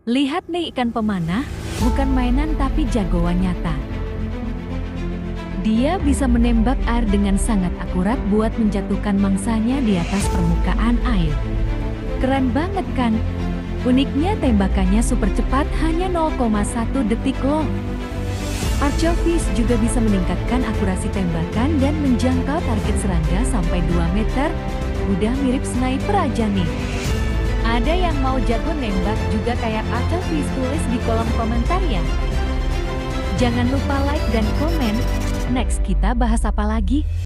Lihat nih ikan pemanah, bukan mainan tapi jagoan nyata. Dia bisa menembak air dengan sangat akurat buat menjatuhkan mangsanya di atas permukaan air. Keren banget kan? Uniknya tembakannya super cepat, hanya 0,1 detik loh. Archofish juga bisa meningkatkan akurasi tembakan dan menjangkau target serangga sampai 2 meter. Udah mirip sniper aja nih. Ada yang mau jago nembak juga kayak Archofish? Tulis di kolom komentar ya. Jangan lupa like dan komen. Next kita bahas apa lagi?